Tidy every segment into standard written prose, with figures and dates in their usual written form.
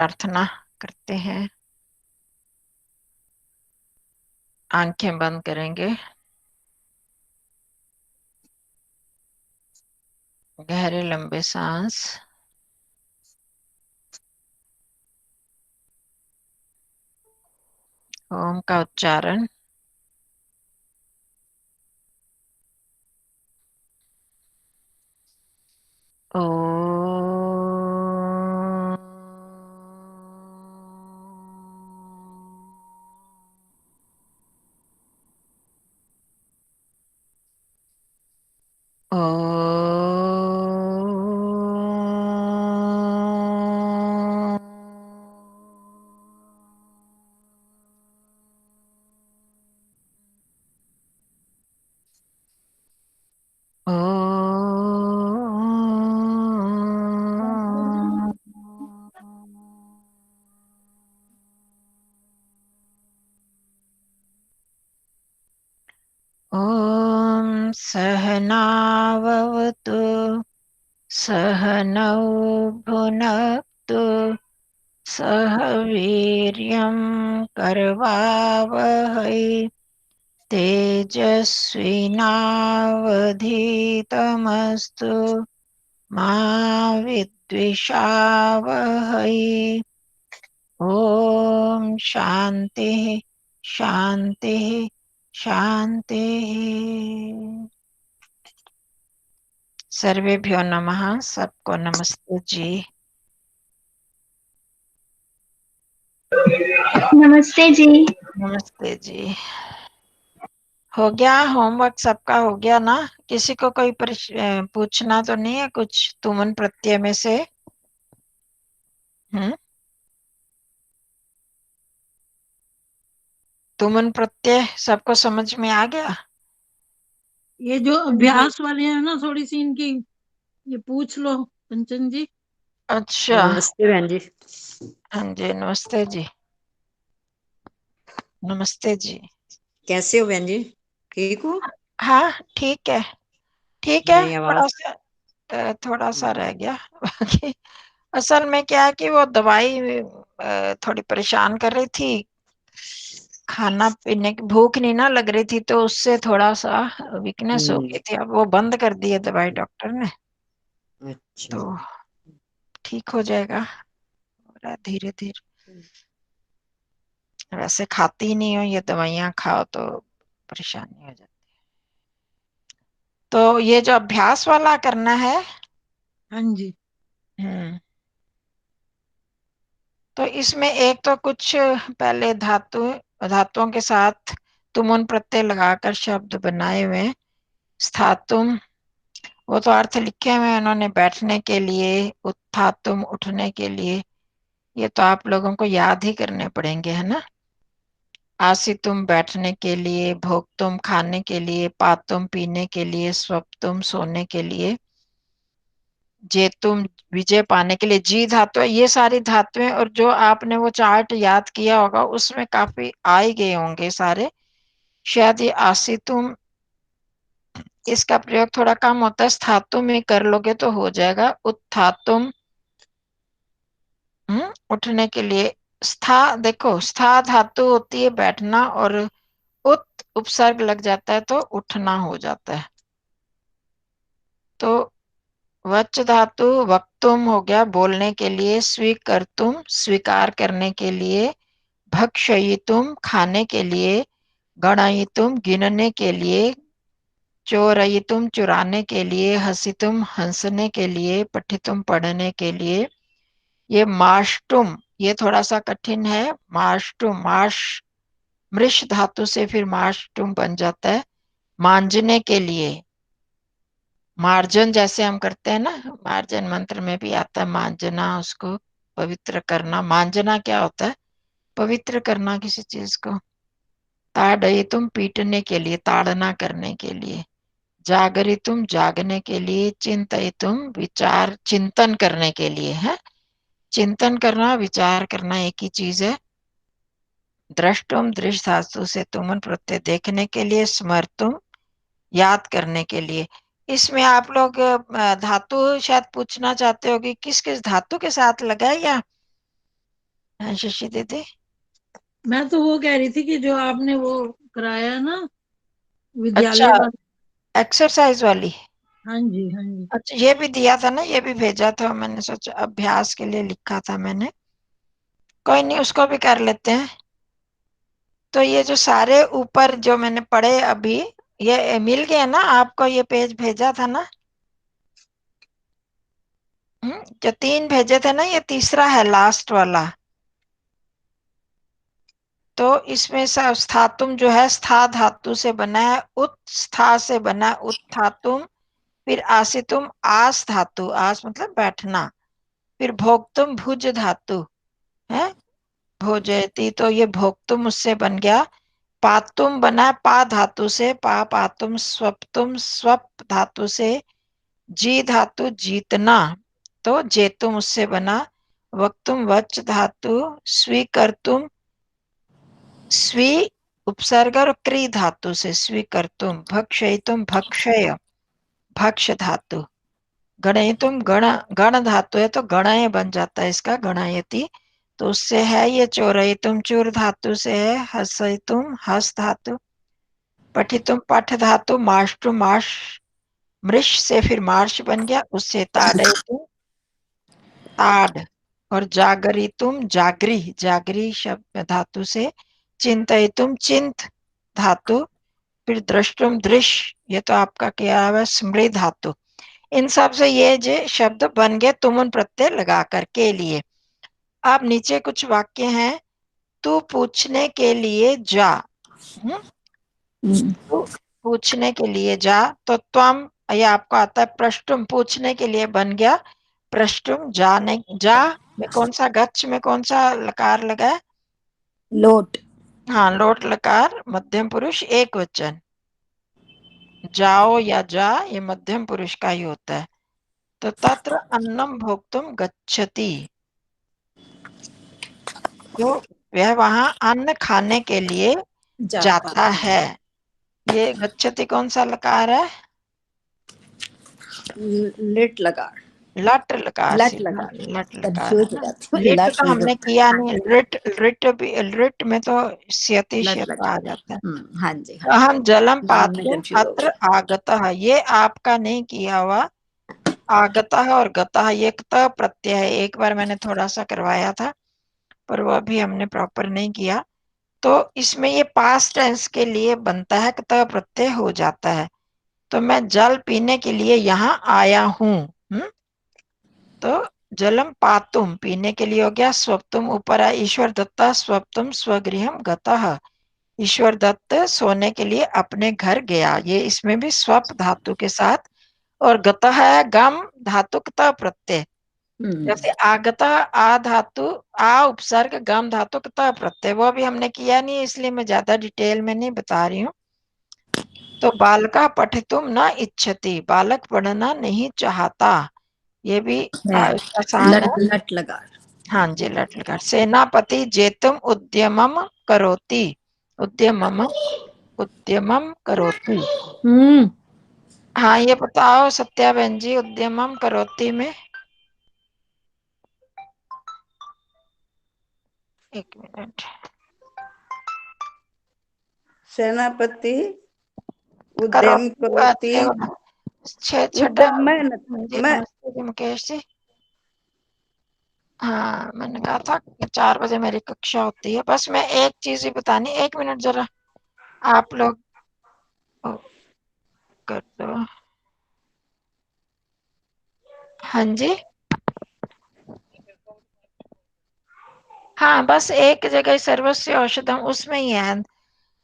प्रार्थना करते हैं। आंखें बंद करेंगे। गहरे लंबे सांस। ओम का उच्चारण। ओ। ओ। ॐ सहनाववतु सहनौ भुनक्तु सह वीर्यं करवावहै तेजस्विनावधीतमस्तु मा विद्विषावहै। ॐ शान्तिः शान्तिः शान्तिः। सर्वेभ्यो नमः। सबको नमस्ते जी। नमस्ते जी। नमस्ते जी। हो गया होमवर्क? सबका हो गया ना? किसी को कोई पूछना तो नहीं है कुछ तुमन प्रत्यय में से? तुमन प्रत्यय सबको समझ में आ गया? ये जो अभ्यास वाले हैं ना, थोड़ी सी इनकी ये पूछ लो कंचन जी। अच्छा। नमस्ते बहन जी। हाँ जी, नमस्ते जी। नमस्ते जी। कैसे हो बहन जी? ठीक हो? हाँ ठीक है, ठीक है। नहीं आवाज। थोड़ा सा रह गया बाकी असल में क्या है कि वो दवाई थोड़ी परेशान कर रही थी। खाना पीने की भूख नहीं ना लग रही थी, तो उससे थोड़ा सा वीकनेस हो गई थी। अब वो बंद कर दी है दवाई डॉक्टर ने, अच्छा। तो ठीक हो जाएगा। हो रहा है धीरे धीरे। वैसे खाती ही नहीं हो, ये दवाइयां खाओ तो परेशानी हो जाती। तो ये जो अभ्यास वाला करना है। हाँ जी। तो इसमें एक तो कुछ पहले धातुओं के साथ तुमुन प्रत्यय लगाकर शब्द बनाए हुए हैं। स्थातुम, वो तो अर्थ लिखे हुए हैं उन्होंने। बैठने के लिए, उत्थातुम उठने के लिए। ये तो आप लोगों को याद ही करने पड़ेंगे, है ना? आसितुम बैठने के लिए, भोक्तुम खाने के लिए, पातुम पीने के लिए, स्वप्तुम सोने के लिए, जेतुम विजय पाने के लिए। जी धातु है, ये सारी धातुएं। और जो आपने वो चार्ट याद किया होगा उसमें काफी आ ही गए होंगे सारे। शायद ये आसितुम, इसका प्रयोग थोड़ा कम होता है। स्थातुम में कर लोगे तो हो जाएगा। उत्थातुम उठने के लिए। स्था, देखो स्था धातु होती है बैठना, और उत उपसर्ग लग जाता है तो उठना हो जाता है। तो वच धातु वक्तुम हो गया बोलने के लिए। स्वीकर्तुम स्वीकार करने के लिए। भक्षयितुम खाने के लिए। गणयितुम गिनने के लिए। चोरयितुम चुराने के लिए। हसितुम हंसने के लिए। पठितुम पढ़ने के लिए। ये माष्टुम, ये थोड़ा सा कठिन है। माष्टुम, माश मृष धातु से फिर माष्टुम बन जाता है। मांजने के लिए। मार्जन जैसे हम करते हैं ना, मार्जन मंत्र में भी आता है मांजना, उसको पवित्र करना। मांजना क्या होता है? पवित्र करना किसी चीज को। ताड़यितुम पीटने के लिए, ताड़ना करने के लिए। जागरितुम जागने के लिए। चिंतयितुम विचार चिंतन करने के लिए है। चिंतन करना विचार करना एक ही चीज है। द्रष्टुम दृष्ट धातु से तुमन प्रत्यय देखने के लिए। स्मर्तुम याद करने के लिए। इसमें आप लोग धातु शायद पूछना चाहते हो कि किस किस धातु के साथ लगा है, या हैं शशि दीदी? मैं तो वो कह रही थी कि जो आपने वो कराया ना अच्छा, विद्यालय वाला। एक्सरसाइज वाली। हाँ जी, हाँ जी। अच्छा, ये भी दिया था ना, ये भी भेजा था, मैंने सोचा अभ्यास के लिए लिखा था मैंने। कोई नहीं, उसको भी कर लेते हैं। तो ये जो सारे ऊपर जो मैंने पढ़े अभी, ये मिल गया ना आपको? ये पेज भेजा था ना? जो 3 भेजे थे ना, ये तीसरा है लास्ट वाला। तो इसमें स्थातुम जो है स्था धातु से बना है, उत स्था से बना है, उत्थातुम। फिर आसितुम आस धातु, आस मतलब बैठना। फिर भोक्तुम भुज धातु है, भोजयति, तो ये भोक्तुम उससे बन गया। पातुम बना है पा धातु से, पा पातुम। स्वप्तुम स्वप धातु से। जी धातु जीतना, तो जेतुम उससे बना। वक्तुम वच धातु। स्वीकर्तुम स्वी उपसर्ग और क्री धातु से स्वीकर्तुम। भक्षयितुम भक्षय भक्ष धातु। गणयितुम गण गण धातु है तो गणय बन जाता है इसका, गणयति। तो उससे है ये चोरयितुम चूर धातु से है। हसयितुम हस धातु। पठितुम पठ धातु। माष्टुम माश मृष से फिर मार्श बन गया, उससे ताड़यितुम ताड़। और जागरितुम जागरी, जागरी शब्द धातु से। चिंतयितुम चिंत धातु। फिर द्रष्टुम दृश्य, ये तो आपका क्या है, स्मृति धातु। इन सब से ये जो शब्द बन गए तुमुन प्रत्यय लगा कर के लिए। अब नीचे कुछ वाक्य हैं। तू पूछने के लिए जा। तू पूछने के लिए जा, तो त्वम, ये आपको आता है प्रष्टुम, पूछने के लिए बन गया प्रष्टुम। जाने जा में कौन सा, गच्छ में कौन सा लकार लगा है? लोट। हाँ, लोट लकार, मध्यम पुरुष एक वचन। जाओ या जा ये मध्यम पुरुष का ही होता है। तो तत्र अन्नम भोक्तुम गच्छति, तो वह वहां अन्न खाने के लिए जाता है। ये गच्छति कौन सा लकार है? लिट लगा, लट लकार, लट सीधा लगा, लट लकार है कंफ्यूज हो ना। जाती हूँ। लिट लट तो हमने किया नहीं, रिट रिट भी, रिट में तो स्यति लट श्यत लगा। आ जाता है। हाँ जी, हाँ। तो हम जलम नाम में पात्रुम कंफ्यूज हो अत्र गया। आगतः, ये आपका नहीं किया हुआ। आगतः और गतः ये त प्रत्यय है। एक बार मैंने थोड़ा सा करवाया था, पर वो अभी हमने प्रॉपर नहीं किया। तो इसमें ये पास्ट टेंस के लिए बनता है, त प्रत्यय हो जाता है। तो मैं जल पीने के लिए यहाँ आया हूँ। तो जलम पातुम पीने के लिए हो गया। स्वप्तुम ऊपर है, ईश्वर दत्ता स्वप्तुम स्वगृहम गतः, ईश्वर दत्त सोने के लिए अपने घर गया। ये इसमें भी स्वप धातु के साथ। और गतः है गम धातु त प्रत्यय, जैसे आगता आ धातु, आ उपसर्ग गम धातु त प्रत्यय, वो भी हमने किया नहीं, इसलिए मैं ज्यादा डिटेल में नहीं बता रही हूँ। तो बालका पठितुम न इच्छति, बालक पढ़ना नहीं चाहता, ये भी आसान है। लट लगा। हाँ जी, लट लकार। सेनापति जेतुम उद्यमम करोति, उद्यमम उद्यमम करोति। हाँ, ये बताओ सत्या बहन जी, उद्यमम करोति में, एक मिनट। सेनापति उद्यम करोति, छठा। उद्यम जी मैं नमस्ते जी मुकेश जी। हाँ, मैंने कहा था कि 4 बजे मेरी कक्षा होती है। बस मैं एक चीज ही बतानी, 1 मिनट जरा आप लोग कर दो। हाँ जी, हाँ, बस एक जगह सर्वस्व औषधम उसमें ही है,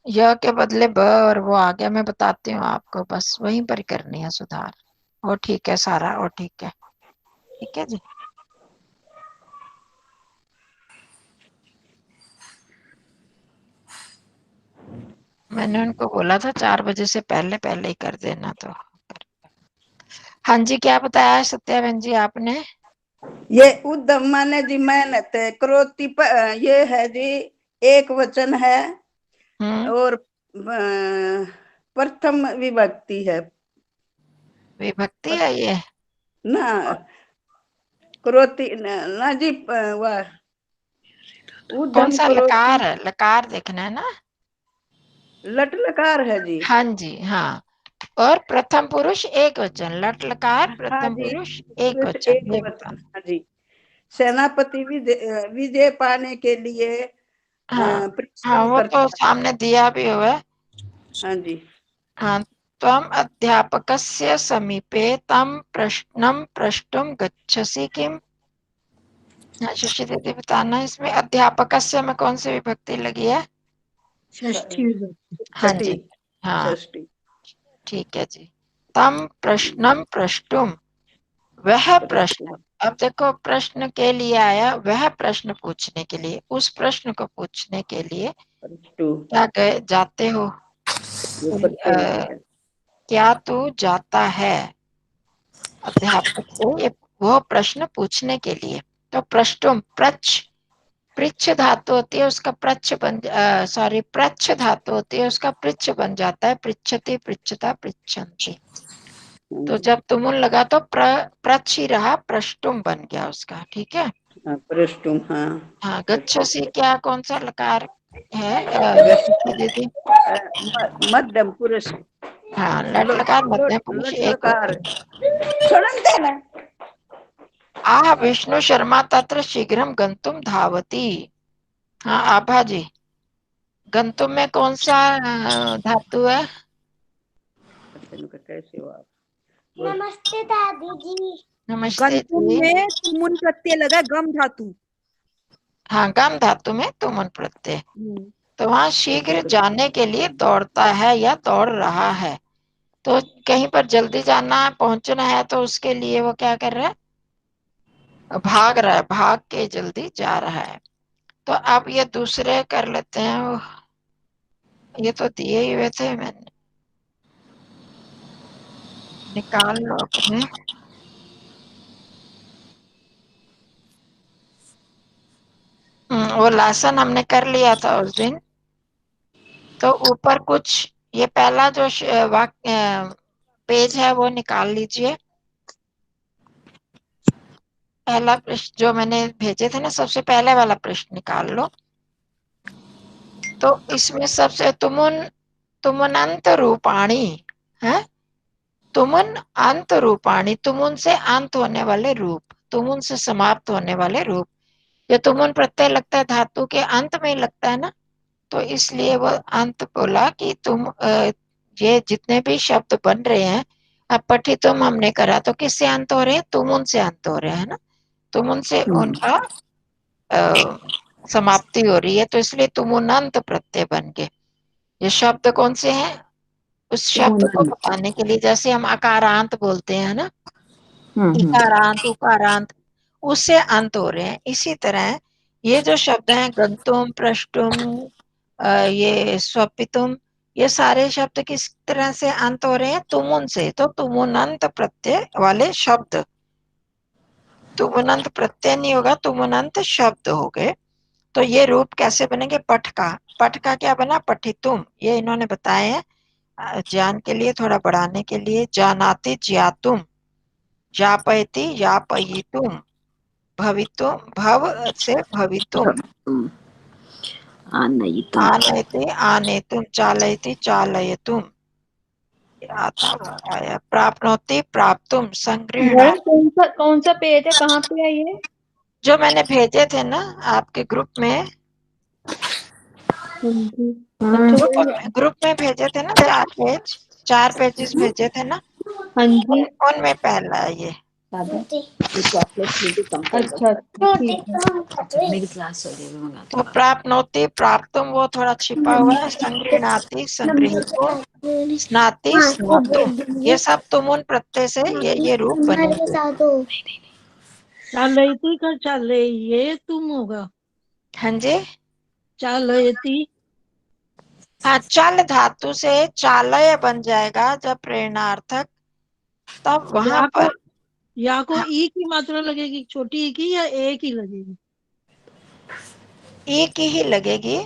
य के बदले ब और वो आ गया। मैं बताती हूँ आपको, बस वहीं पर ही करनी है सुधार। वो ठीक है सारा, वो ठीक है, ठीक है जी। मैंने उनको बोला था 4 बजे से पहले पहले ही कर देना। तो हाँ जी, क्या बताया सत्या बहन जी आपने? ये उद्यम माने जी मेहनत है, करोति ये है जी एक वचन है और प्रथम विभक्ति है विभक्ति है ये ना, करोति ना जी, वह कौन उद्यम सा करोति, लकार है? लकार देखना है ना। लट लकार है जी। हाँ जी, हाँ। और प्रथम पुरुष एक वचन, लट लकार हाँ प्रथम जी, पुरुष एक पुरुष वचन, एक ये वचन। बताना। हाँ जी। सेनापति विजय विजय पाने के लिए हाँ हाँ, परिश्रम वो करता तो है। सामने दिया भी हुआ है। हाँ जी। हाँ, त्वम् अध्यापकस्य समीपे तं प्रश्नं प्रष्टुं गच्छसि किम? हाँ, शशि दीदी बताना, इसमें अध्यापकस्य में कौन सी विभक्ति लगी है? षष्ठी विभक्ति। हाँ छठी, जी, हाँ षष्ठी। ठीक है जी। तम प्रश्नम प्रष्टुम, वह प्रश्न। अब देखो, प्रश्न के लिए आया, वह प्रश्न पूछने के लिए, उस प्रश्न को पूछने के लिए प्रष्टु, क्या गए जाते हो? ये प्रत्यय अ, है। क्या तू जाता है अध्यापक से ये वो प्रश्न पूछने के लिए? तो प्रष्टुम, प्रच्छ, पृच्छ धातु होती है, उसका प्रच्छ बन सॉरी प्रच्छ धातु होती है, उसका पृच्छ बन जाता है, पृच्छति पृच्छता पृच्छन्ति। तो जब तुमुन लगा तो प्रच्छ ही रहा, प्रष्टुम बन गया उसका, ठीक है। हाँ, प्रष्टुम, हाँ। हाँ, गच्छसि क्या कौन सा लकार है दीदी? मध्यम पुरुष। हाँ, लट लकार मध्यम पुरुष लट एक लकार। वचन। छोड़न देना। आ विष्णु शर्मा तत्र शीघ्रम गंतुम धावती। हाँ आभा जी, गंतुम में कौन सा धातु है? कैसे हो आप? नमस्ते दादी जी। नमस्ते गंतुम जी। में तुमुन प्रत्यय लगा, गम धातु। हाँ, गम धातु में तुमुन प्रत्यय। तो वहां शीघ्र जाने के लिए दौड़ता है या दौड़ रहा है। तो कहीं पर जल्दी जाना है, पहुंचना है, तो उसके लिए वो क्या कर रहा है? भाग रहा है, भाग के जल्दी जा रहा है। तो अब ये दूसरे कर लेते हैं। ये तो दिए ही हुए थे, मैंने निकाल लो अपने। वो लेसन हमने कर लिया था उस दिन। तो ऊपर कुछ, ये पहला जो वाक्य पेज है वो निकाल लीजिए। पहला प्रश्न जो मैंने भेजे थे ना, सबसे पहले वाला प्रश्न निकाल लो। तो इसमें सबसे तुमुनंत रूपाणी है, तुमुन अंत रूपाणी, तुमुन से अंत होने वाले रूप, तुमुन से समाप्त होने वाले रूप। ये तुमुन प्रत्यय लगता है धातु के अंत में ही लगता है ना, तो इसलिए वो अंत बोला कि ये जितने भी शब्द बन रहे हैं, अब पठितुम हमने करा तो किससे अंत हो रहे हैं? तुमुन से अंत हो रहे हैं ना, तुमुन से उनका समाप्ति हो रही है, तो इसलिए तुमुनंत प्रत्यय बन गए। ये शब्द कौन से हैं? उस शब्द को बताने के लिए, जैसे हम अकारांत बोलते हैं ना, इकारांत उकारांत, उससे अंत हो रहे हैं। इसी तरह ये जो शब्द हैं, गंतुम प्रष्टुम, ये स्वपितुम, ये सारे शब्द किस तरह से अंत हो रहे हैं? तुमुन से। तो तुमुनंत प्रत्यय वाले शब्द, तुमुनंत प्रत्यय नहीं होगा, तुमुनंत शब्द हो गए। तो ये रूप कैसे बनेंगे? पठ का, पठ का क्या बना? पठितुम, ये इन्होंने बताए हैं ज्ञान के लिए, थोड़ा बढ़ाने के लिए। जानाति ज्ञातुम, यापयति यापयितुम, भवितुम भव से भवितुम, आनयति आनेतुम, चालयति चालयतुम, आता हुआ आया। प्राप्नोति प्राप्तुम, संगृहणा। कौन सा पेज है, कहाँ पे है ये? जो मैंने भेजे थे ना आपके ग्रुप में, अच्छा ग्रुप में भेजे थे ना, 4 पेज, 4 पेजेस भेजे थे ना, हाँ जी, उनमें पहला है ये। अच्छा ठीक है। मेरी क्लास हो रही है, मैं मंगाती तो हूँ। प्राप्नोति प्राप्तुम वो थोड़ा छिपा हुआ है, संगृहणाति संगृहीतुम, स्नाति स्नातुम, ये सब तुमुन प्रत्यय से ये रूप बनेंगे। चालयती का चाले ये तुम होगा। हाँ जी, चालयती। हाँ, चल धातु से चालय बन जाएगा जब प्रेरणार्थक, तब वहां पर या को ई की मात्रा लगेगी, छोटी ई की, या एक ही लगेगी? एक ही लगेगी।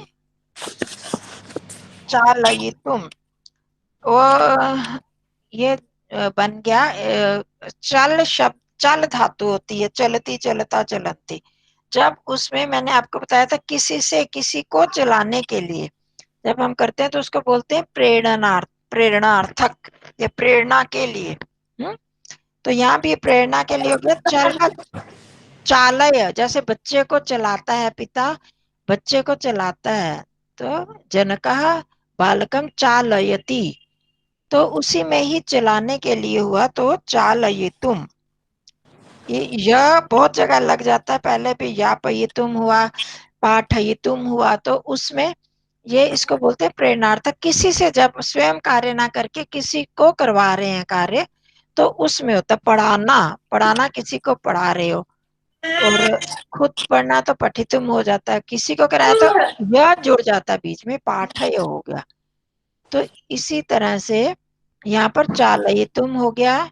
चालयितुम, वो ये बन गया। चल शब्द, चल धातु होती है, चलती चलता चलती, जब उसमें मैंने आपको बताया था किसी से किसी को चलाने के लिए जब हम करते हैं तो उसको बोलते हैं प्रेरणार्थक या प्रेरणा के लिए। तो यहाँ भी प्रेरणा के लिए हो गया चल चालय, जैसे बच्चे को चलाता है पिता, बच्चे को चलाता है तो जनकः बालकं चालयति, तो उसी में ही चलाने के लिए हुआ तो चालयितुम। यह बहुत जगह लग जाता है, पहले भी यापयितुम हुआ, पाठयितुम हुआ, तो उसमें ये इसको बोलते हैं प्रेरणार्थक। किसी से जब स्वयं कार्य ना करके किसी को करवा रहे हैं कार्य तो उसमें होता पढ़ाना, पढ़ाना किसी को पढ़ा रहे हो, और खुद पढ़ना तो पठितुम हो जाता है, किसी को कराया तो यह जुड़ जाता है बीच में, पाठय हो गया। तो इसी तरह से यहाँ पर चालयितुम हो गया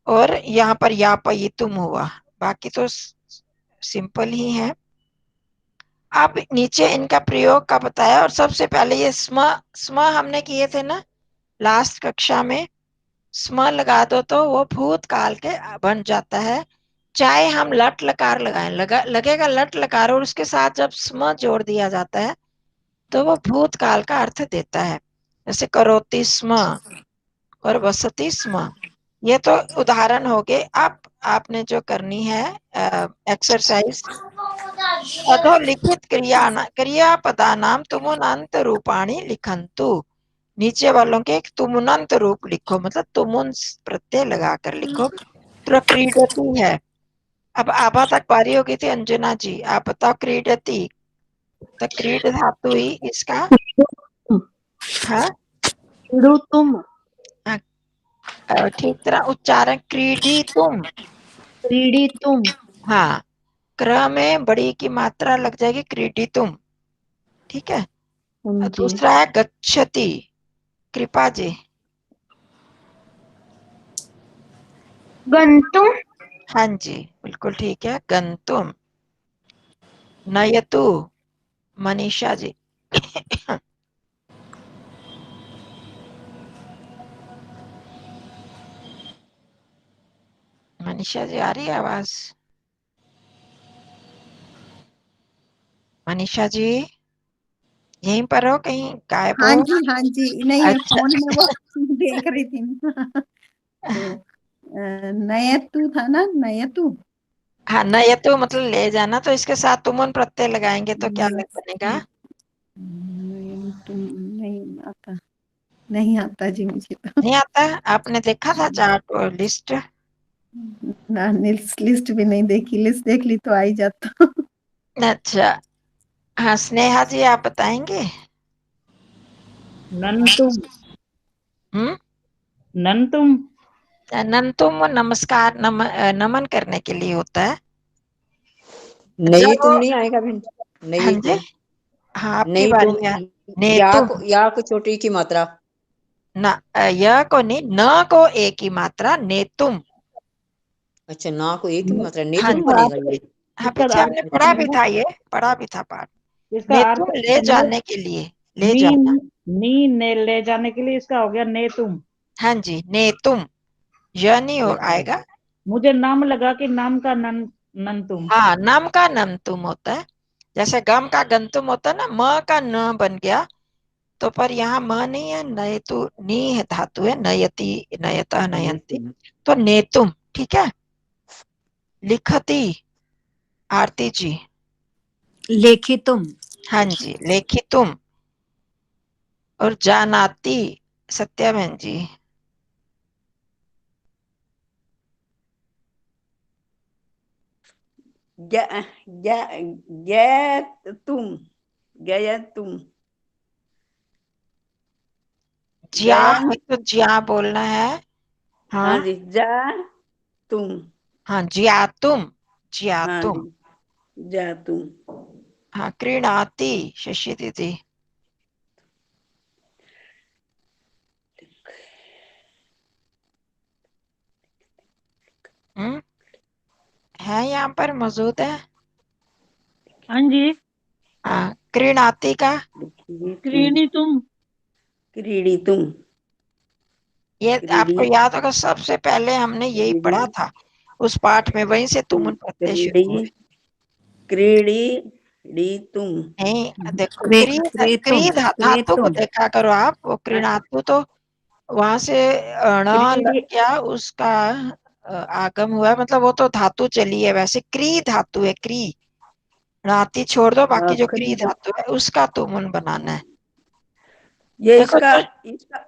और यहाँ पर यापयितुम हुआ, बाकी तो सिंपल ही है। अब नीचे इनका प्रयोग का बताया, और सबसे पहले ये स्म हमने किए थे ना लास्ट कक्षा में, स्म लगा दो तो वो भूतकाल के बन जाता है, चाहे हम लट लकार लगाएं, लगेगा लट लकार और उसके साथ जब स्म जोड़ दिया जाता है तो वो भूतकाल का अर्थ देता है, जैसे करोति स्म और वसति स्म। ये तो उदाहरण हो गए। अब आपने जो करनी है एक्सरसाइज, अधोलिखित क्रियापदा नाम तुमुनंत रूपाणी लिखंतु, नीचे वालों के तुमुनंत रूप लिखो, मतलब तुमुन प्रत्यय लगाकर लिखो। प्रक्रीडति है, अब आभा तक पारी हो गई थी। अंजना जी आप बताओ, क्रीडति तो क्रीड धातु ही इसका, हाँ तुम ठीक तरह उच्चारण, क्रीडी तुम, रीडी तुम। हाँ क्र में बड़ी की मात्रा लग जाएगी, क्रीडी तुम, ठीक है। जी दूसरा है गच्छति, कृपा जी। गंतुम, हाँ जी बिल्कुल ठीक है, गंतुम। नयतु, मनीषा जी। मनीषा जी आ रही है आवाज? मनीषा जी यहीं पर हो, कहीं गायब हो? हाँ जी नहीं अच्छा फोन में वो देख रही थी तो नयतु था ना, नयतु। हाँ नयतु मतलब ले जाना, तो इसके साथ तुमुन प्रत्यय लगाएंगे तो क्या लग बनेगा? तुम नहीं आता जी मुझे तो। नहीं आता? आपने देखा था चार्ट और लिस्ट? ना लिस्ट भी नहीं देखी, लिस्ट देख ली तो आ ही जाता। अच्छा हाँ स्नेहा जी आप बताएंगे? नंतुम, हम्म, नंतुम, नंतुम नमस्कार नमन करने के लिए होता है। नहीं जब तुम नहीं आएगा बहन, हाँ नहीं जी, तुम, हाँ आपकी नहीं तुम, बारी है। ने तुम, या को चोटी की मात्रा। न य को नहीं, न को एक ही मात्रा, ने तुम। अच्छा ना को एक ही मात्रा, नहीं हाँ तुम जी, बनेगा ये। हाँ इसका पीछे हमने अर्थ पढ़ा भी समझो, था, ये पढ़ा भी था पाठ। इसका ने अर्थ तुम ले समझो। जाने के लिए, ले नी जाना। नी ने ले जाने के लिए इसका हो गया ने तुम। हाँ जी ने तुम, यह नहीं हो अच्छा आएगा। मुझे नाम लगा कि नाम का नंतुम। हाँ नम का नम तुम होता है, जैसे गम का गंतुम होता है ना, म का न बन गया, तो पर यहाँ म नहीं है, नयतु नी है धातु है, नयति नयता नहीं नयंती, तुम। तो नेतुम ठीक है। लिखती आरती जी। लेखितुम, हाँ जी लेखितुम। और जानाती सत्या बहन जी। गयतुम, गयतुम, ज्या, गयन, एक तो ज्या बोलना है। हाँ हाँ जी, जा तुम, हाँ ज्या तुम, हाँ जी, जा तुम। हाँ क्रीणाति शशि दीदी। हम्म, है यहाँ पर मौजूद है। हाँ जी, हाँ क्रीणाति का क्रीणी तुम। क्रीड़ी तुम, ये क्रीड़ी, आपको याद होगा, सबसे पहले हमने यही क्रीड़ी, पढ़ा था उस पाठ में, वहीं से तुमुन प्रत्यय शुरू क्रीड़ी, हुए। क्रीडितुम। नहीं, देखो क्रेतुम क्री धातु को क्रेतुम देखा करो आप, वो क्रीणातु तो वहां से ण लग क्रीडे गया, उसका आगम हुआ है, मतलब वो तो धातु चली है। वैसे क्री धातु है, क्री णाति छोड़ दो, बाकी जो क्री धातु है उसका तुमन बनाना है। ये देखो इसका तो इसका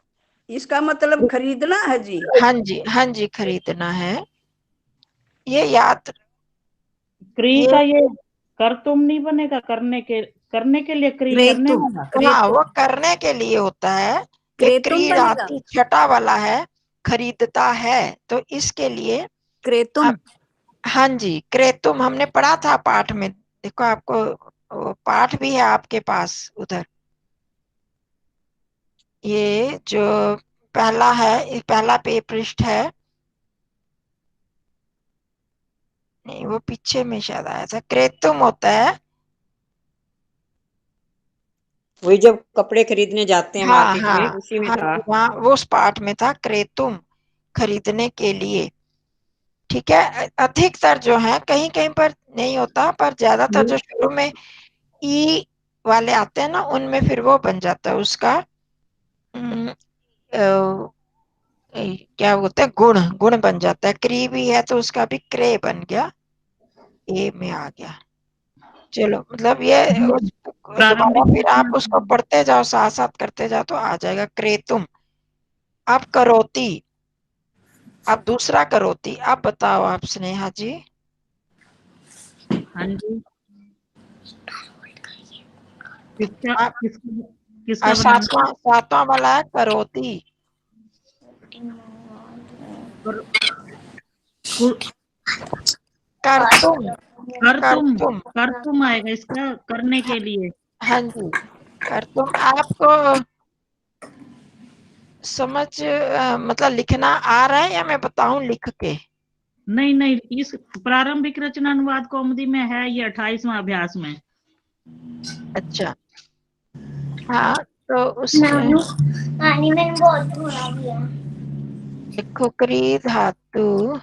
इसका मतलब खरीदना है जी। हाँ जी, हाँ जी, खरीदना है, ये याद। क्री ये का ये कर तुम नहीं बनेगा, करने के लिए क्री करने क्रेतुम वाला। हाँ, क्रेतुम वो करने के लिए होता है। ये क्रेतुम क्री बनेगा। णाति छठा वाला है, खरीदता है, तो इसके लिए क्रेतुम हाँ जी, क्रेतुम हमने पढ़ा था पाठ में। देखो आपको वो पाठ भी है आपके पास उधर। ये जो पहला है, ये पहला पे पृष्ठ है, नहीं वो पीछे में शायद आया था। क्रेतुम होता है, वही जब कपड़े खरीदने जाते हैं हाँ मार्केट हाँ में, उसी में हाँ था। जी, वहाँ वो उस पाठ में था, क्रेतुम खरीदने के लिए। ठीक है, अधिकतर जो है, कहीं कहीं पर नहीं होता, पर ज्यादातर जो शुरू में ई वाले आते हैं ना, उनमें फिर वो बन जाता है उसका क्या बोलते हैं, गुण गुण बन जाता है। क्री भी है तो उसका भी क्रे बन गया, ए में आ गया। चलो, मतलब ये दोबारा प्रारंभिक फिर आप उसको पढ़ते जाओ, साथ साथ करते जाओ तो आ जाएगा क्रेतुम। अब करोती, अब दूसरा करोती, अब बताओ आप स्नेहा जी। हाँ जी, किसका आप किसका किसका बनाना। सातवां वाला है करोती। कर कु- करतुम, कर तुम करतुम, कर तुम आएगा इसका, करने के लिए। हाँ जी, करतुम। आपको समझ मतलब लिखना आ रहा है या मैं बताऊं लिख के? नहीं नहीं, इस प्रारंभिक रचना अनुवाद कौमुदी में है ये 28वां अभ्यास में। अच्छा, हाँ, तो उसमें नानू पानी मैंने बहुत थोड़ा दिया। देखो क्री धातु,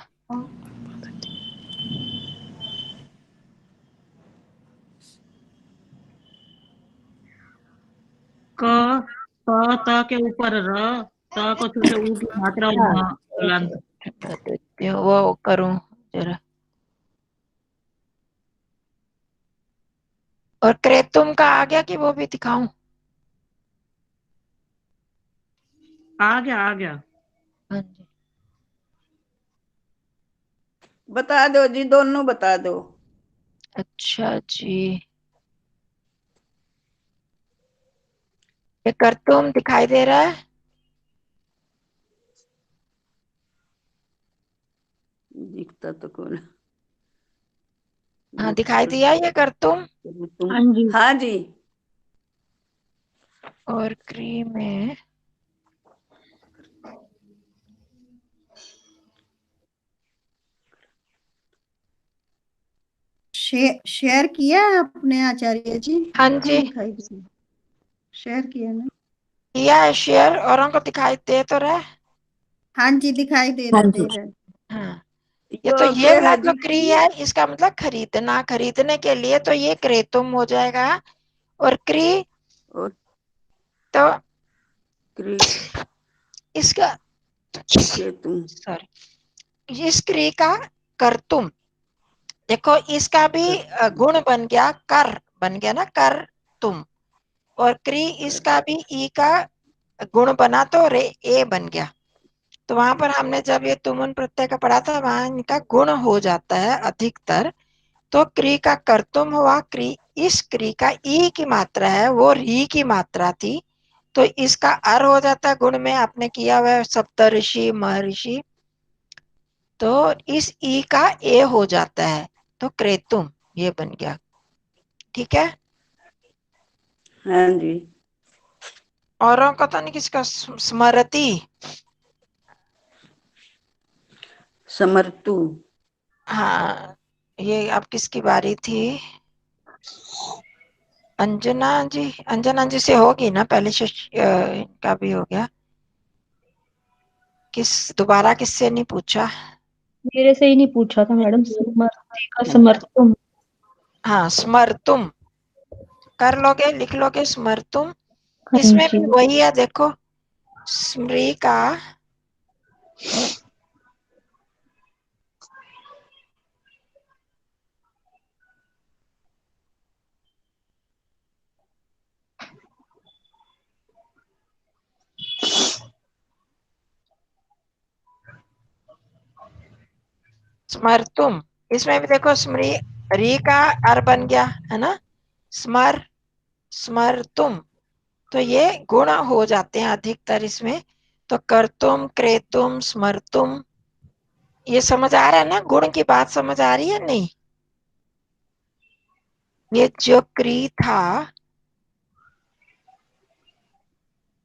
क प त के ऊपर र, त को छोटे ऊ की मात्रा और म हलंत। मैं देखती हूँ वो करूं जरा। और क्रेतुम का आ गया कि वो भी दिखाऊं? आ गया आ गया। हाँ जी, बता दो जी, दोनों बता दो। अच्छा जी, ये करतुम दिखाई दे रहा है? दिखता तो कौन। हाँ, दिखाई दिया ये करतुम। हाँ जी। हाँ जी। और क्री में शेयर किया है आपने आचार्य जी? हाँ जी, दिखाई दे, शेयर किया ना? किया है शेयर, औरों को दिखाई दे तो रहा है? हाँ जी, दिखाई दे हाँ रहा जी। दे रहा। हाँ, ये तो यो ये क्या वाला है जो जी? क्री है, इसका मतलब खरीदना, खरीदने के लिए, तो ये क्रेतुम हो जाएगा। और क्री और तो क्री इसका, के तुम। सॉरी, इस क्री का कर्तुम, देखो इसका भी गुण बन गया, कर बन गया ना, कर तुम। और क्री इसका भी ई का गुण बना तो रे ए बन गया। तो वहां पर हमने जब ये तुमुन प्रत्यय का पढ़ा था, वहां इनका गुण हो जाता है अधिकतर। तो क्री का कर्तुम हुआ, क्री, इस क्री का ई की मात्रा है, वो री की मात्रा थी, तो इसका अर हो जाता है। गुण में आपने किया हुआ है सप्तऋषि महर्षि, तो इस ई का ए हो जाता है, तो क्रेतुम ये बन गया। ठीक है, हाँ जी। औरों का तो नहीं, किसका स्मरती? समर्थु। हाँ, ये अब किसकी बारी थी? अंजना जी, अंजना जी से होगी ना, पहले से इनका भी हो गया। दोबारा किससे नहीं पूछा? मेरे से ही नहीं पूछा था मैडम, समर्थी का समर्थुम। हाँ स्मर्तुम कर लोगे, लिख लोगे स्मर्तुम। हाँ इसमें जी। भी वही है, देखो स्मृ का स्मर्तुम, इसमें भी देखो स्मृ री का अर बन गया है ना, स्मर स्मर्तुम। तो ये गुण हो जाते हैं अधिकतर इसमें। तो कर्तुम, क्रेतुम, स्मर्तुम, ये समझ आ रहा है ना, गुण की बात समझ आ रही है नहीं? ये जो क्री था,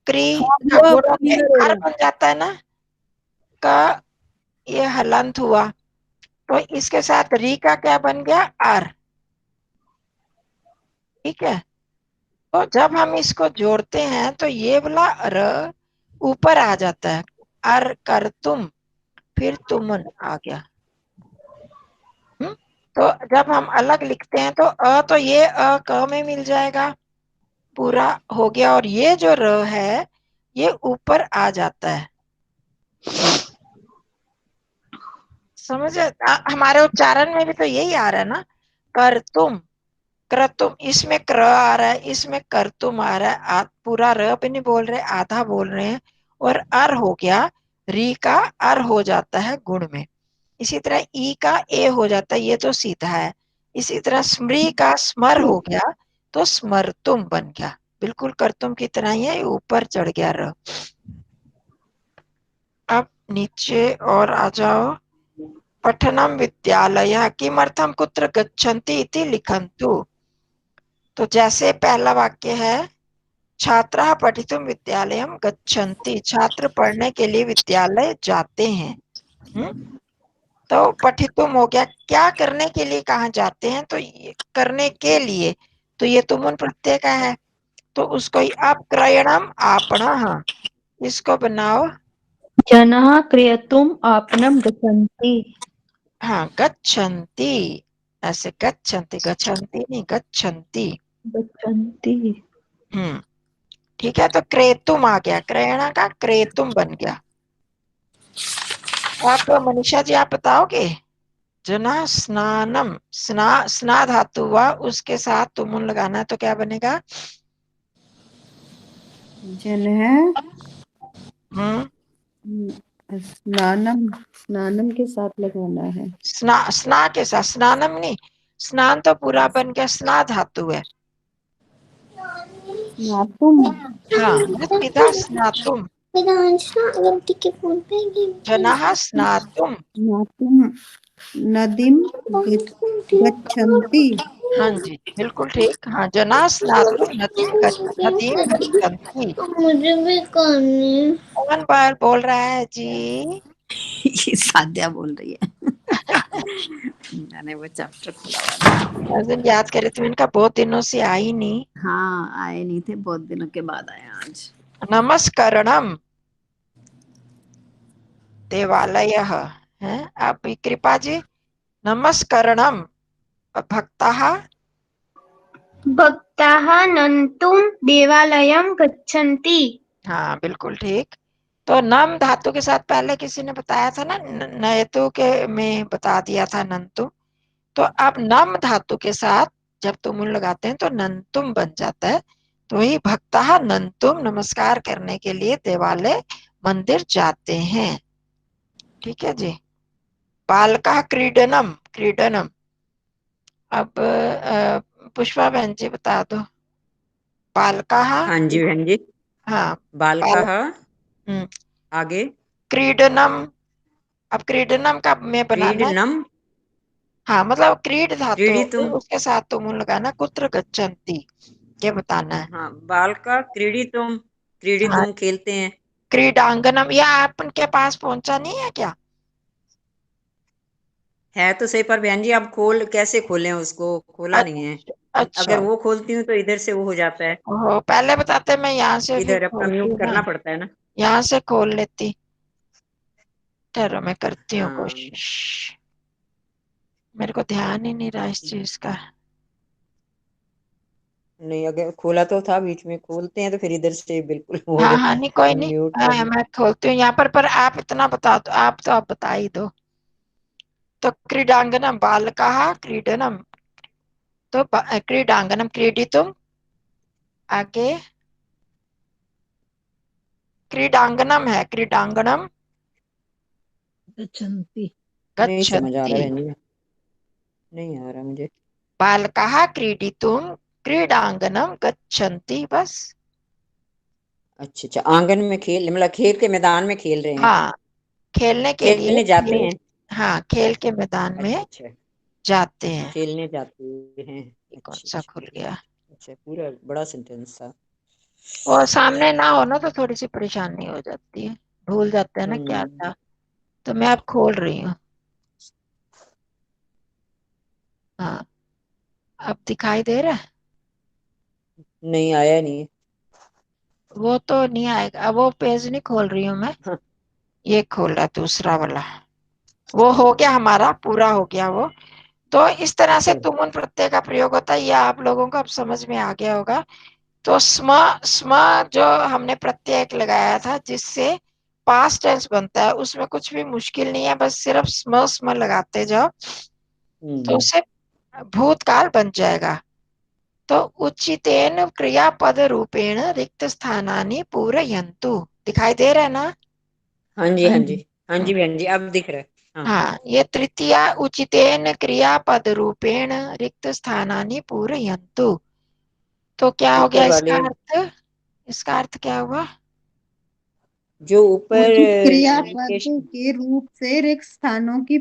क्री का वो गुण क्लियर हो अर रहा बन जाता है ना, का ये हलंत हुआ, तो इसके साथ री का क्या बन गया, अर। ठीक है, तो जब हम इसको जोड़ते हैं तो ये वाला र ऊपर आ जाता है, अर कर तुम, फिर तुमन आ गया। तो जब हम अलग लिखते हैं तो तो ये क में मिल जाएगा, पूरा हो गया, और ये जो र है ये ऊपर आ जाता है। समझे? हमारे उच्चारण में भी तो यही आ रहा है ना, कर तुम, क्रतुम, इसमें क्र आ रहा है, इसमें कर्तुम आ रहा है, पूरा र भी नहीं बोल रहे, आधा बोल रहे हैं, और अर हो गया, री का अर हो जाता है गुण में। इसी तरह ई का ए हो जाता है, ये तो सीधा है। इसी तरह स्मृ का स्मर हो गया, तो स्मरतुम बन गया, बिल्कुल कर्तुम की तरह ही है, ऊपर चढ़ गया र। अब नीचे और आ जाओ। पठनम विद्यालयः किमर्थम कुत्र गच्छन्ति इति लिखन्तु। तो जैसे पहला वाक्य है, छात्राः पठितुम विद्यालयम गच्छन्ति, छात्र पढ़ने के लिए विद्यालय जाते हैं। तो पठितुम हो गया, क्या करने के लिए कहाँ जाते हैं, तो ये करने के लिए, तो ये तुमुन प्रत्यय का है, तो उसको अब क्रयणम आपणः, इसको बनाओ। जनः क्रेतुम् आपणं गच्छन्ति। हाँ गच्छन्ति, ऐसे गच्छन्ति, गच्छन्ति नहीं गच्छन्ति। गच्छन्ति। ठीक है, तो क्रेतुम आ गया, क्रयण का क्रेतुम बन गया। आप मनीषा जी आप बताओगे, जना स्नानम, स्ना धातु हुआ, उसके साथ तुमुन लगाना है, तो क्या बनेगा? जन है हम्म स्नानम, स्नानम के साथ लगाना है। स्ना के साथ, स्नानम नहीं, स्नान तो पूरा बन गया, स्ना धातु है। स्नातुम, हाँ सीधा स्नातुम, गलती के फोन पे जनाः स्नातुम। स्नातुम नदीम गच्छन्ति। हाँ जी बिल्कुल ठीक, हाँ जनाः स्नातुम नदीम गच्छन्ति। मुझे भी करनी। कौन बार बोल रहा है जी? ये साध्या बोल रही है। मैंने वो चैप्टर खुला हुआ था। उस दिन याद करे तुम, इनका बहुत दिनों से आई नहीं। हाँ आए नहीं थे, बहुत दिनों के बाद आए आज। नमस्करणम देवालयः है। आप कृपा जी, नमस्करणम भक्ताः भक्ताः नन्तुं देवालयं गच्छन्ति। हाँ बिल्कुल ठीक। तो नम धातु के साथ पहले किसी ने बताया था ना, नयतु के में बता दिया था नंतु। तो अब नम धातु के साथ जब तुम लगाते हैं तो नंतुम बन जाता है। तो वही भक्ता नंतुम, नमस्कार करने के लिए देवालय मंदिर जाते हैं। ठीक है जी। बालका क्रीडनम, क्रीडनम। अब पुष्पा बहन जी बता दो। बालका, हाँ जी बहन जी। हाँ बालका आगे क्रीडनम। अब क्रीडनम का में बनाना है, क्रीडनम, हाँ मतलब क्रीड धातु होगी, क्रीडितुम। उसके साथ तुम लगाना कुत्र गच्छन्ति, ये बताना है। हाँ बालका क्रीडितुम, हाँ क्रीडितुम खेलते हैं। क्रीडांगनम, या आपके पास पहुंचा नहीं है क्या? है तो सही, पर बहन जी अब कैसे खोलें उसको, खोला नहीं है। अच्छा अगर वो खोलती हूँ तो इधर से वो हो जाता है, पहले बताते, मैं यहाँ से फिर इधर अपना खोलती म्यूट हूँ करना ना, पड़ता है ना। यहाँ से खोल लेती। ठहरो मैं करती हूँ हाँ कोशिश, मेरे को ध्यान ही नहीं रहा इस चीज का। नहीं, अगर खोला तो था, बीच में खोलते हैं तो फिर इधर से बिल्कुल वो हाँ हाँ, नहीं कोई नहीं, म्यूट कर। मैं खोलती हूँ यहाँ पर आप इतना बता दो, आप बता ही दो। तो क्रीडांगनम बालकाः क्रीडनम, तो क्रीडांगनम क्रीडितुम, आगे क्रीडांगनम है, क्रीडांगनम गच्छन्ति। नहीं समझ आ रहा गच्छन्ति, बहन जी, नहीं आ रहा मुझे। बालकाः क्रीडितुम क्रीडांगनम गच्छन्ति, बस। अच्छा अच्छा, आंगन में खेल, मतलब खेल के मैदान में खेल रहे हैं, हाँ, खेलने के लिए, खेलने जाते हैं। हाँ, खेल के मैदान में अच्छा अच्छा, जाते हैं। खेलने जाते हैं। ये कौन अच्छा सा अच्छा खुल गया? अच्छा, पूरा बड़ा सेंटेंस था। और सामने ना हो ना तो थोड़ी सी परेशानी हो जाती है, भूल जाते हैं ना क्या था। तो मैं अब खोल रही हूँ। हाँ, अब दिखाई दे रहा है? नहीं आया नहीं। वो तो नहीं आएगा, अब वो पेज नहीं खोल रही हूँ मैं, हाँ। ये खोल रहा दूसरा वाला। वो हो गया, हमारा पूरा हो गया वो। तो इस तरह से अच्छा, तुमुन प्रत्यय का प्रयोग होता है, ये आप लोगों को अब समझ में आ गया होगा। तो स्म स्म जो हमने प्रत्यय लगाया था जिससे पास्ट टेंस बनता है, उसमें कुछ भी मुश्किल नहीं है, बस सिर्फ स्म स्म लगाते जाओ तो उससे भूतकाल बन जाएगा। तो उचितेन क्रियापद रूपेण रिक्त स्थानानि पूरयन्तु, दिखाई दे रहा है ना? हाँ जी हाँ हाँ जी। जी हाँ जी बहन जी, अब दिख रहा है। हाँ हाँ, ये तृतीया उचितेन क्रियापद रूपेण रिक्त स्थानानि पूरयन्तु। तो क्या हो गया ऊपर इसका वाले अर्थ? इसका अर्थ क्या हुआ? जो ऊपर उचित क्रियापद indication- के रूप से रिक्त हाँ, स्थानों की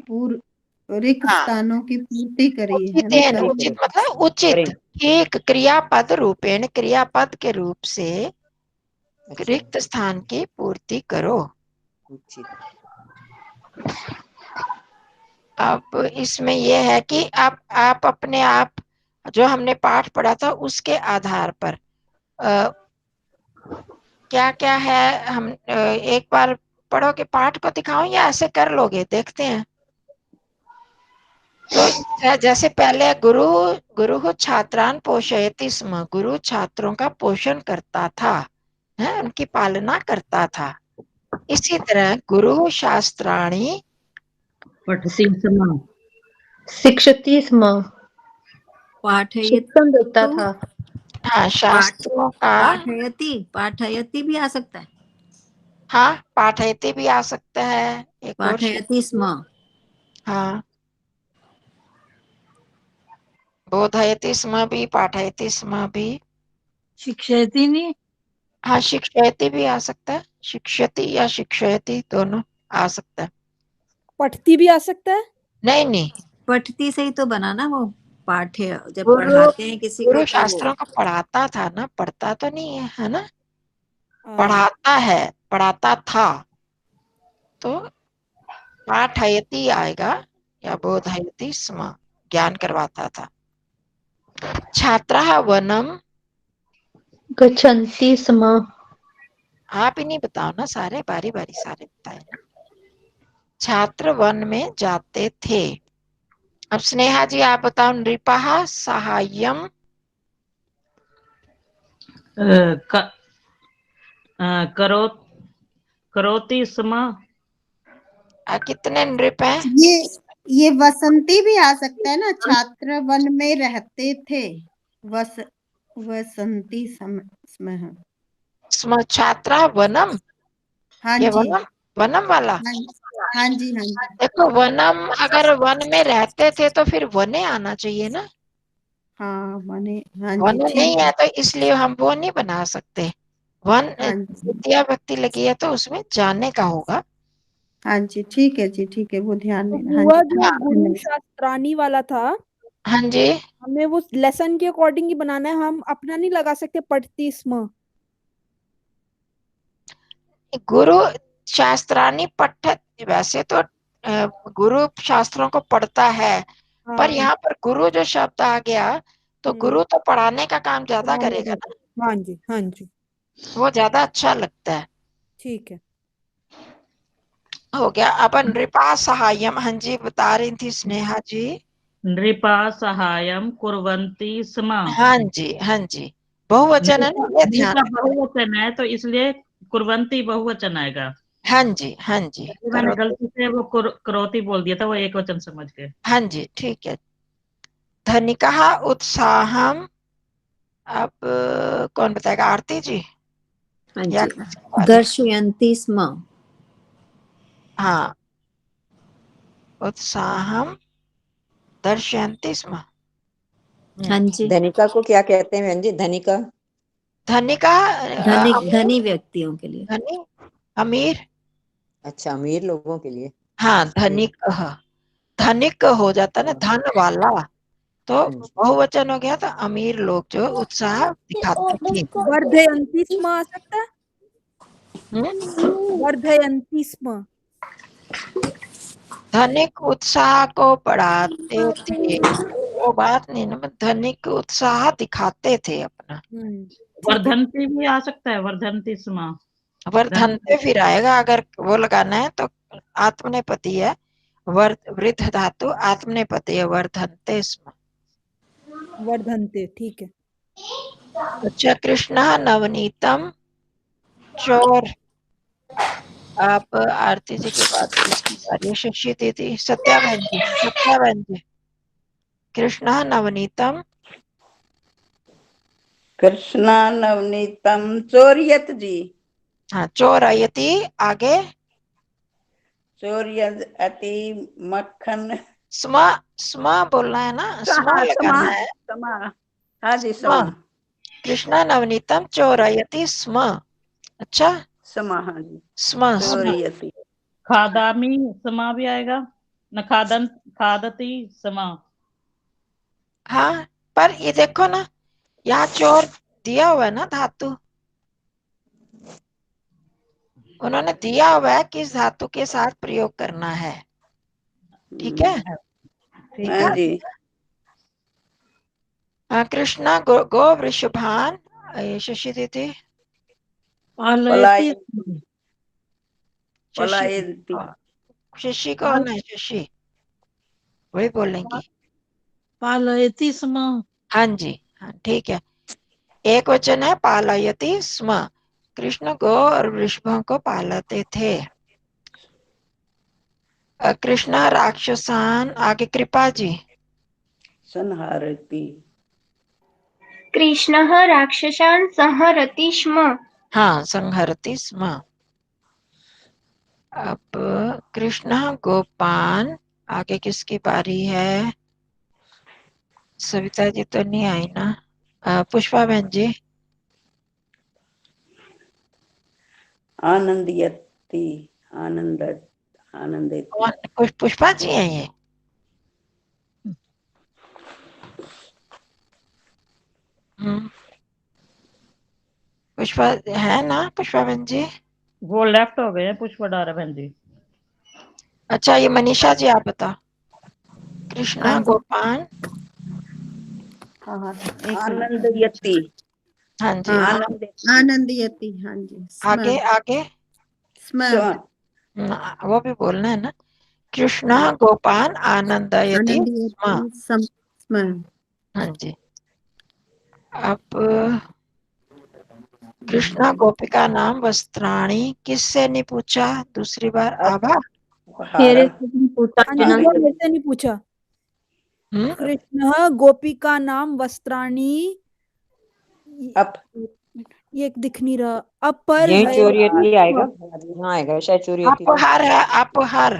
पूर्ति करी है ना, उचितेन, करी उचित है। मतलब उचित, करें। एक क्रियापद रूपेण, क्रियापद के रूप से अच्छा, रिक्त स्थान की पूर्ति करो। उचित। अब इसमें यह है कि आप अपने आप जो हमने पाठ पढ़ा था उसके आधार पर क्या क्या है, हम एक बार पढ़ो के पाठ को दिखाओ या ऐसे कर लोगे, देखते हैं। तो जैसे पहले गुरु गुरु छात्रान पोषयति स्म, गुरु छात्रों का पोषण करता था, है, उनकी पालना करता था। इसी तरह गुरु शास्त्राणी पठति स्म। शिक्षति स्म, पाठयति शिक्षण देता तो था। हाँ, शास्त्रों का, पाठयति भी आ सकता है। हाँ, पाठयति भी आ सकता है, एक और पाठयति स्म। हाँ, बोधयति स्म भी, पाठयति स्म भी। शिक्षयति नहीं। हाँ, शिक्षयति भी आ सकता है, शिक्षयति या शिक्षयति दोनों आ सकता है। पठती भी आ सकता है। नहीं नहीं, पठती से ही तो बना ना वो, पाठ्य जब गुरु पढ़ाते हैं किसी को गुरु तो वो। शास्त्रों को पढ़ाता था ना, पढ़ता तो नहीं है, है ना? हाँ, पढ़ाता है, पढ़ाता था, तो पाठयति आएगा या बोधयति स्म, ज्ञान करवाता था। छात्रः वनम, गच्छन्ति स्म, आप ही नहीं बताओ ना, सारे बारी बारी सारे बताए ना। छात्र वन में जाते थे। अब स्नेहा जी आप बताओ, नृपः साहाय्यम, करो करोति स्म। कितने नृप हैं? ये वसंती भी आ सकता है ना, छात्र वन में रहते थे। वसंती स्म। स्म छात्रा वनम, हाँ ये जी। वनम, वनम वाला। हाँ हाँ जी, हाँ जी। देखो वनम, अगर वन में रहते थे तो फिर वने आना चाहिए ना, हाँ माने, हाँ जी, वन नहीं ठीक है है। तो इसलिए हम वो नहीं बना सकते। वन हाँ जी, द्वितीय व्यक्ति लगी है तो उसमें जाने का होगा। हाँ जी, ठीक है जी, ठीक है, वो ध्यान तो देना। हाँ बुआ जी, जो गुरु धन्यवाद। शास्त्रानी वाला था, हाँ जी, हमें वो लेसन के अकॉर्डिंग ही बनाना है, हम अपना नहीं लगा सकते पठती स्म। गुरु शास्त्रानी पठ, वैसे तो गुरु शास्त्रों को पढ़ता है, पर हाँ। यहाँ पर गुरु जो शब्द आ गया तो गुरु तो पढ़ाने का काम ज्यादा पढ़ाने करेगा का। ना, हाँ जी, हाँ जी, वो ज्यादा अच्छा लगता है। ठीक है। हो गया। अब नृपा सहायम, हाँ जी बता रही थी स्नेहा जी। नृपा सहायम कुर्वन्ति स्म। हाँ जी, बहुवचन है ना, ये ध्यान नृपा रखना। बहुवचन है तो इसलिए कुर्वन्ति बहुवचन आएगा। हाँ जी मैंने गलती से वो करोति बोल दिया था, वो एक वचन समझ के। हाँ जी, ठीक है। धनिकः उत्साहम, अब कौन बताएगा, आरती जी? हाँ या जी, किसकी बारी? दर्शयन्ति स्म। हाँ, उत्साहम दर्शयन्ति स्म। हाँ जी, धनिका को क्या कहते हैं बहन जी? धनिका धनिका धनी व्यक्तियों के लिए। धनी, अमीर। अच्छा, अमीर लोगों के लिए। हाँ, धनिक, धनिक हो जाता ना, धन वाला, तो बहुवचन हो गया, तो अमीर लोग जो उत्साह दिखाते थे। वर्धयन्ति स्म आ सकता है, हम्म? वर्धयन्ति स्म। धनिक उत्साह को बढ़ाते थे, वो बात नहीं ना, धनिक उत्साह दिखाते थे अपना। वर्धन्ति भी आ सकता है, वर्धन्ति स्म। वर्धनते फिर आएगा, अगर वो लगाना है तो आत्मनेपदी है, वृद्ध धातु आत्मनेपदी है, वर्धनते स्म। वर्धन्ते, ठीक है। अच्छा, कृष्णा नवनीतम चोर, आप आरती जी के बाद किसकी बारी है? शशि दीदी, सत्या बहन जी। कृष्णा नवनीतम, कृष्णा नवनीतम चोरियत जी। हाँ, चोरयति, आगे चोरियति मक्खन। स्म बोलना है ना, स्म लगाना है। समा, हाँ जी, समा। कृष्णा नवनीतम चोरयति स्म। अच्छा, समा, हाँ जी, स्म चोरियति। खादामी समा भी आएगा न, खादती समा। हाँ, पर ये देखो ना, यहाँ चोर दिया हुआ है ना धातु, उन्होंने दिया हुआ है किस धातु के साथ प्रयोग करना है। ठीक है, ठीक हाँ है। जी। कृष्णा गो वृषभान, शशि दीदी। पालयति पलायन्ति। शशि कौन है? शशि वही बोलेंगी। पालयति स्म। हाँ जी, हाँ, ठीक है। एक वचन है, पालयति स्म। कृष्ण गो और वृषभों को पालते थे। कृष्णा राक्षसान, आगे कृपा जी। संहारति। कृष्णः राक्षसान् संहरति स्म। हाँ, संहरति स्म। अब कृष्ण गोपान, आगे किसकी बारी है? सविता जी तो नहीं आई ना, पुष्पा बहन जी। आनंदयति, आनंदित। पुष्पा जी हैं ये? पुष्पा है ना, पुष्पा बहन जी? वो लेफ्ट हो गए पुष्पा डारा बहन जी। अच्छा, ये मनीषा जी आप बताओ। कृष्णा गोपान, आनंदयति। हाँ जी, आनंदयति, हाँ जी। आगे स्म, वो भी बोलना है ना। कृष्णा गोपान आनंदयति स्म। स्म। हाँ जी। अब कृष्णा गोपिका नाम वस्त्राणी, किससे नहीं पूछा दूसरी बार? आभा, मेरे से भी पूछा हाँ जी, जना। वो मेरे से नहीं पूछा। कृष्ण गोपिका नाम वस्त्राणी, ये दिख नहीं रहा। अपर यही है, चोरियती आएगा, यहाँ आएगा शायद चोरियती। अपहर है, अपहर,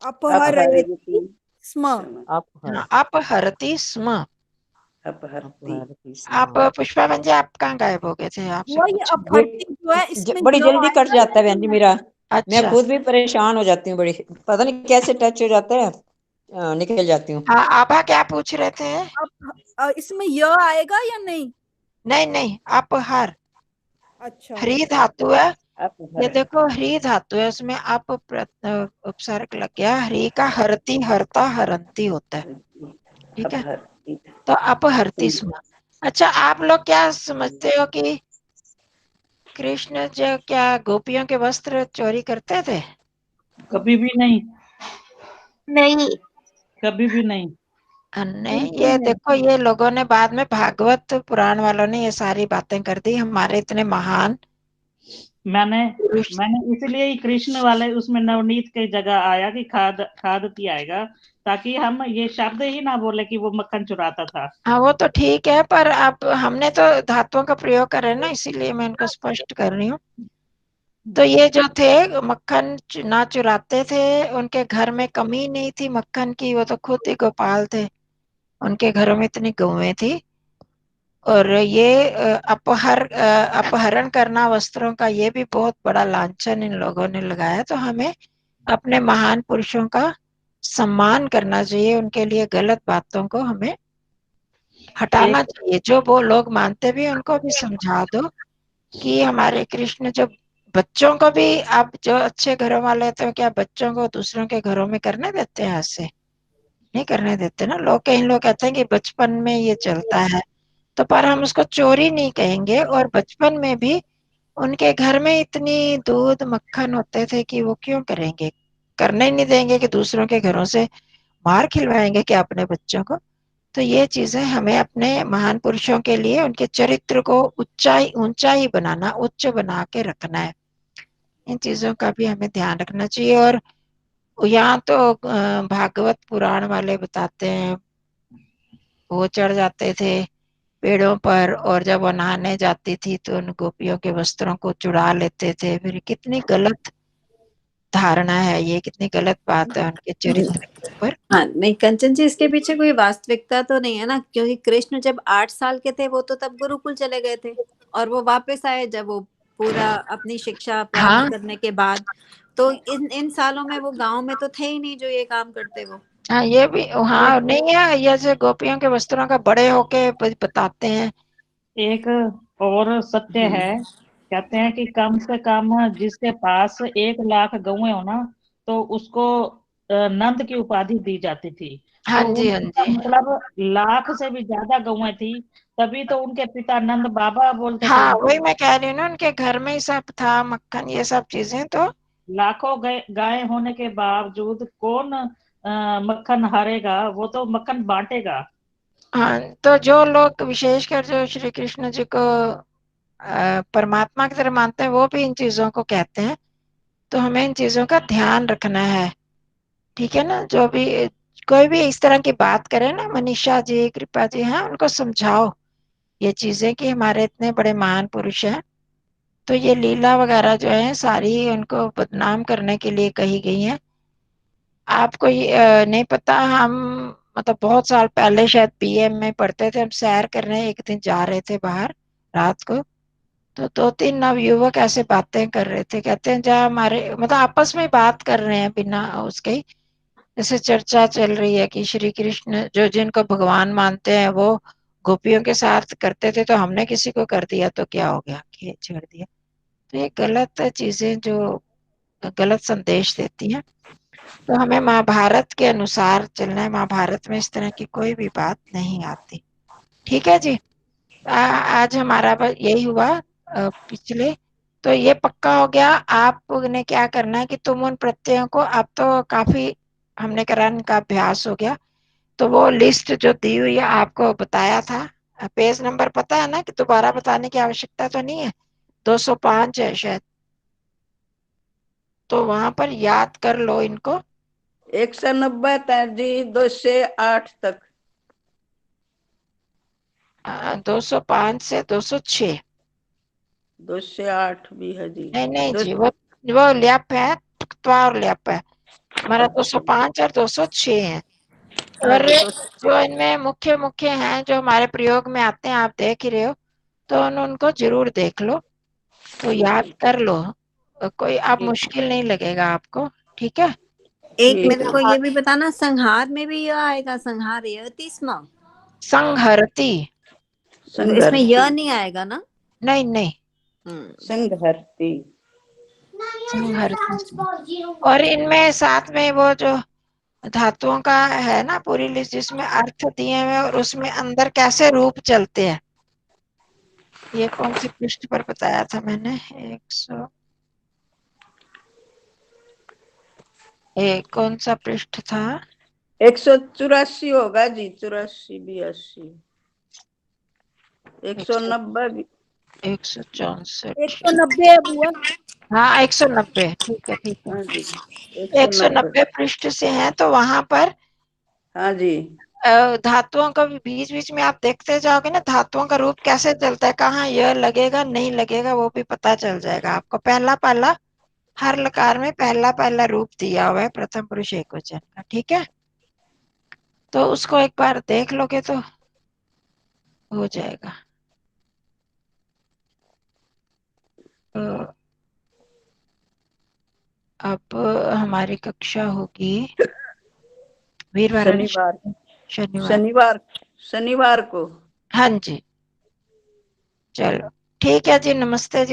अपहरति स्म। अपहरति स्म। आप पुष्पा बहन जी, आप कहाँ गायब हो गए थे? आपसे वो ये अपहरति जो है, इसमें बड़ी य जल्दी कट आएगा जाता है बहन जी मेरा। अच्छा। मैं खुद भी परेशान हो जाती हूँ, बड़ी पता नहीं कैसे टच हो जाता है, निकल जाती हूँ। हाँ, आभा क्या पूछ रहे थे? इसमें य आएगा या नहीं? नहीं, अपहर। अच्छा, हरी धातु है, ये देखो, हरी धातु है, उसमें आप उपसर्ग लग गया। हरी का हरती, हरता, हरंती होता है। ठीक है, तो अपहरती स्म। अच्छा, आप लोग क्या समझते हो कि कृष्ण जो क्या गोपियों के वस्त्र चोरी करते थे? कभी भी नहीं, नहीं, कभी भी नहीं। नहीं, ये देखो, ये लोगों ने बाद में भागवत पुराण वालों ने ये सारी बातें कर दी। हमारे इतने महान मैंने पुरुष। मैंने इसलिए ही कृष्ण वाले उसमें नवनीत की जगह आया कि खाद खादती आएगा, ताकि हम ये शब्द ही ना बोले कि वो मक्खन चुराता था। हाँ, वो तो ठीक है, पर अब हमने तो धातुओं का प्रयोग कर रहे हैं ना, इसीलिए मैं इनको स्पष्ट कर रही हूँ। तो ये जो थे मक्खन ना चुराते थे, उनके घर में कमी नहीं थी मक्खन की, वो तो खुद ही गोपाल थे, उनके घरों में इतनी गौएं थी। और ये अपहरण करना वस्त्रों का, ये भी बहुत बड़ा लांछन इन लोगों ने लगाया। तो हमें अपने महान पुरुषों का सम्मान करना चाहिए, उनके लिए गलत बातों को हमें हटाना चाहिए। जो वो लोग मानते भी उनको भी समझा दो कि हमारे कृष्ण जो बच्चों को भी, आप जो अच्छे घरों वाले तो क्या बच्चों को दूसरों के घरों में करने देते हैं? ऐसे नहीं करने देते ना लोग। कई लोग कहते हैं कि बचपन में ये चलता है, तो पर हम उसको चोरी नहीं कहेंगे। और बचपन में भी उनके घर में इतनी दूध मक्खन होते थे कि वो क्यों करेंगे? करने ही नहीं देंगे कि दूसरों के घरों से मार खिलवाएंगे क्या अपने बच्चों को? तो ये चीजें हमें अपने महान पुरुषों के लिए उनके चरित्र को ऊंचा ही बनाना, उच्च बना के रखना है। इन चीजों का भी हमें ध्यान रखना चाहिए। और यहाँ तो भागवत पुराण वाले बताते हैं, वो चढ़ जाते थे पेड़ों पर, और जब वो नहाने जाती थी तो उन गोपियों के वस्त्रों को चुरा लेते थे। फिर कितनी गलत धारणा है ये, कितनी गलत बात है उनके चरित्र के ऊपर। हाँ नहीं कंचन जी, इसके पीछे कोई वास्तविकता तो नहीं है ना, क्योंकि कृष्ण जब 8 साल के थे वो तो तब गुरुकुल चले गए थे, और वो वापस आए जब वो पूरा अपनी शिक्षा प्राप्त हाँ करने के बाद। तो इन इन सालों में वो गांव में तो थे ही नहीं जो ये काम करते वो। हाँ, ये भी हाँ नहीं है, ये जो गोपियों के वस्त्रों का बड़े होके बताते हैं। एक और सत्य है, कहते हैं कि कम से कम जिसके पास 1 लाख गौएं हो ना, तो उसको नंद की उपाधि दी जाती थी। हाँ तो जी, हाँ उनका जी। मतलब लाख से भी ज्यादा गौएं थी, तभी तो उनके पिता नंद बाबा बोलते थे हाँ, उनको। वही मैं कह रही हूँ ना, उनके घर में ही सब था, मक्खन ये सब चीजें। तो लाखों गाय होने के बावजूद कौन मक्खन हारेगा? वो तो मक्खन बांटेगा। हाँ, तो जो लोग विशेषकर जो श्री कृष्ण जी को परमात्मा की तरह मानते हैं, वो भी इन चीजों को कहते हैं। तो हमें इन चीजों का ध्यान रखना है, ठीक है ना? जो भी कोई भी इस तरह की बात करे ना, मनीषा जी, कृपा जी, हाँ, उनको समझाओ ये चीजें कि हमारे इतने बड़े महान पुरुष हैं। तो ये लीला वगैरह जो है सारी उनको बदनाम करने के लिए कही गई है। आपको ये नहीं पता, हम मतलब बहुत साल पहले शायद पीएम में पढ़ते थे, हम सैर करने एक दिन जा रहे थे बाहर रात को, तो 2-3 नवयुवक ऐसे बातें कर रहे थे। कहते हैं जहाँ हमारे मतलब आपस में बात कर रहे हैं बिना उसके ही, जैसे चर्चा चल रही है कि श्री कृष्ण जो जिनको भगवान मानते हैं वो गोपियों के साथ करते थे, तो हमने किसी को कर दिया तो क्या हो गया कि छोड़ दिया। तो ये गलत चीजें जो गलत संदेश देती हैं। तो हमें महाभारत के अनुसार चलना है, महाभारत में इस तरह की कोई भी बात नहीं आती। ठीक है जी। आज हमारा बस यही हुआ पिछले। तो ये पक्का हो गया। आपने क्या करना है कि तुम उन प्रत्ययों को, अब तो काफी हमने कराने का अभ्यास हो गया, तो वो लिस्ट जो दी हुई है आपको बताया था, पेज नंबर पता है ना, कि दोबारा बताने की आवश्यकता तो नहीं है, 205 है शायद, तो वहां पर याद कर लो इनको। 190 जी, 208 तक। 205 से 206। 208 भी है जी। नहीं नहीं जी, वो ल्याप है, त्वा और ल्याप है। हमारा 205 और 206 है। और जो इनमें मुख्य मुख्य हैं जो हमारे प्रयोग में आते हैं, आप देख ही रहे हो, तो उनको जरूर देख लो, तो याद कर लो। कोई अब मुश्किल नहीं लगेगा आपको, ठीक है? एक मेरे को ये भी बताना, संहार में भी यह आएगा, संहार यति स्म? संहरती, इसमें यह नहीं आएगा ना? नहीं नहीं, संघर्ती, संहरती। और इनमें साथ में वो जो धातुओं का है ना पूरी लिस्ट, जिसमें अर्थ दिए हुए और उसमें अंदर कैसे रूप चलते हैं। ये कौन से पृष्ठ पर बताया था मैंने? 100 कौन सा पृष्ठ था? 184 होगा जी, 84 82 190 164 190 है बुआ। हाँ 190 ठीक है ठीक है। हाँ जी 190 पृष्ठ से है तो वहां पर हाँ जी धातुओं का बीच बीच में आप देखते जाओगे ना, धातुओं का रूप कैसे चलता है, कहाँ यह लगेगा नहीं लगेगा वो भी पता चल जाएगा आपको। पहला पहला हर लकार में पहला पहला रूप दिया हुआ है प्रथम पुरुष एकवचन का, ठीक है। तो उसको एक बार देख लोगे तो हो जाएगा। तो अब हमारी कक्षा होगी वीरवार शनिवार शनिवार शनिवार को। हाँ जी चलो ठीक है जी, नमस्ते जी।